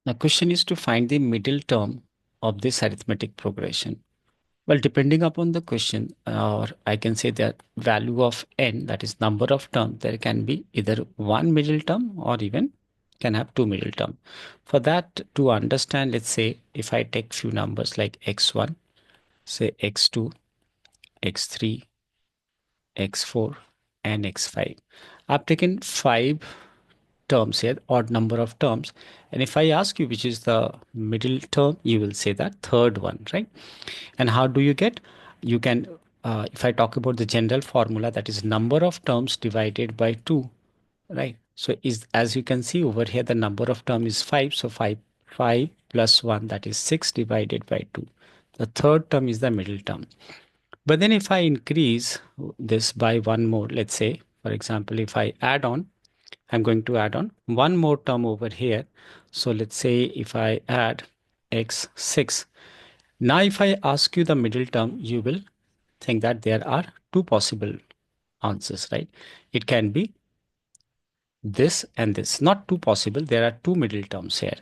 The question is to find the middle term of this arithmetic progression. Well, depending upon the question, or I can say that value of n, that is number of terms, there can be either one middle term or even can have two middle term. For that to understand, let's say if I take few numbers like x1, say x2, x3, x4, and x5. I've taken five terms here, odd number of terms. And if I ask you which is the middle term, you will say that third one, right? And how do you get? You can, if I talk about the general formula, that is number of terms divided by 2, right? So is, as you can see over here, the number of term is 5. So 5 plus 1, that is 6 divided by 2. The third term is the middle term. But then if I increase this by one more, let's say, for example, if I add on, I'm going to add on one more term over here. So let's say if I add x6. Now if I ask you the middle term, you will think that there are two possible answers, right? It can be this and this. Not two possible. There are two middle terms here.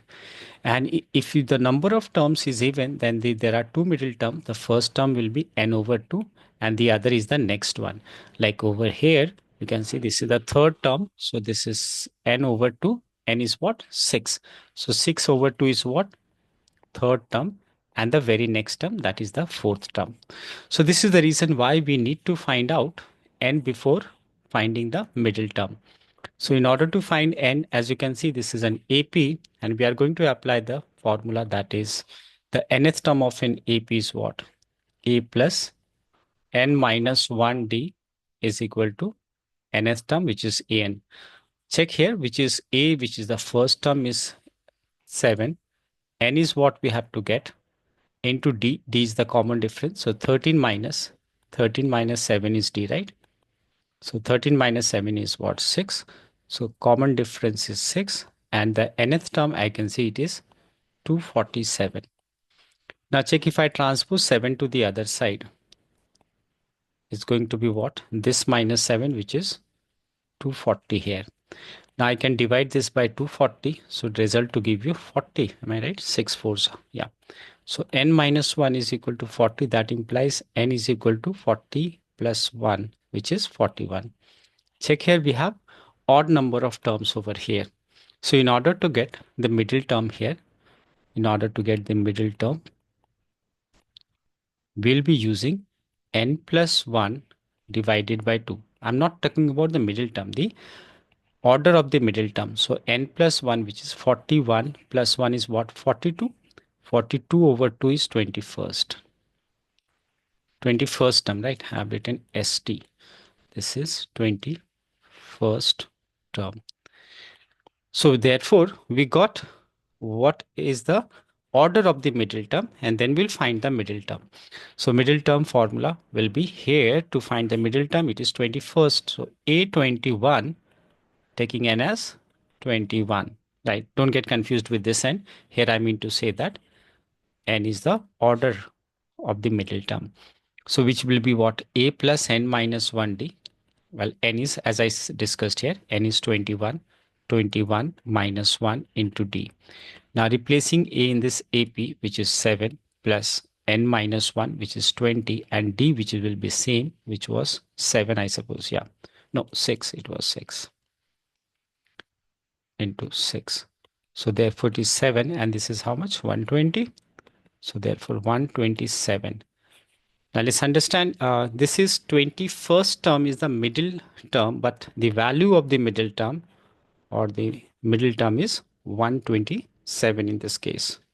And if the number of terms is even, then there are two middle terms. The first term will be n over 2 and the other is the next one. Like over here, you can see this is the third term. So this is n over 2. N is what? 6. So 6 over 2 is what? Third term. And the very next term, that is the fourth term. So this is the reason why we need to find out n before finding the middle term. So in order to find n, as you can see, this is an AP, and we are going to apply the formula, that is the nth term of an AP is what? A plus n minus 1d is equal to nth term, which is an. Check here, which is a, which is the first term is 7. N is what we have to get into d. D is the common difference. So 13 minus 7 is d, right? So 13 minus 7 is what? 6. So common difference is 6. And the nth term, I can see it is 247. Now check if I transpose 7 to the other side. It's going to be what? This minus 7, which is 240 here. Now I can divide this by 240. So result to give you 40. Am I right? 6 fours. Yeah. So n minus 1 is equal to 40. That implies n is equal to 40 plus 1, which is 41. Check here, we have odd number of terms over here. So in order to get the middle term here, we'll be using n plus 1 divided by 2. I'm not talking about the middle term, the order of the middle term. So n plus 1, which is 41, plus 1 is what? 42. 42 over 2 is 21st. 21st term, right? I have written ST. This is 21st term. So therefore, we got what is the order of the middle term, and then we'll find the middle term. So middle term formula will be here. To find the middle term, it is 21st. So A21, taking n as 21, right? Don't get confused with this n. Here I mean to say that n is the order of the middle term. So which will be what? A plus n minus 1d. Well, n is, as I discussed here, n is 21. 21 minus 1 into d. Now replacing a in this AP, which is 7, plus n minus 1, which is 20, and d, which will be same, which was 7, I suppose. Yeah. No, 6. It was 6 into 6. So therefore it is 7, and this is how much? 120. So therefore 127. Now let's understand, this is 21st term is the middle term, but the value of the middle term or the middle term is 127 in this case.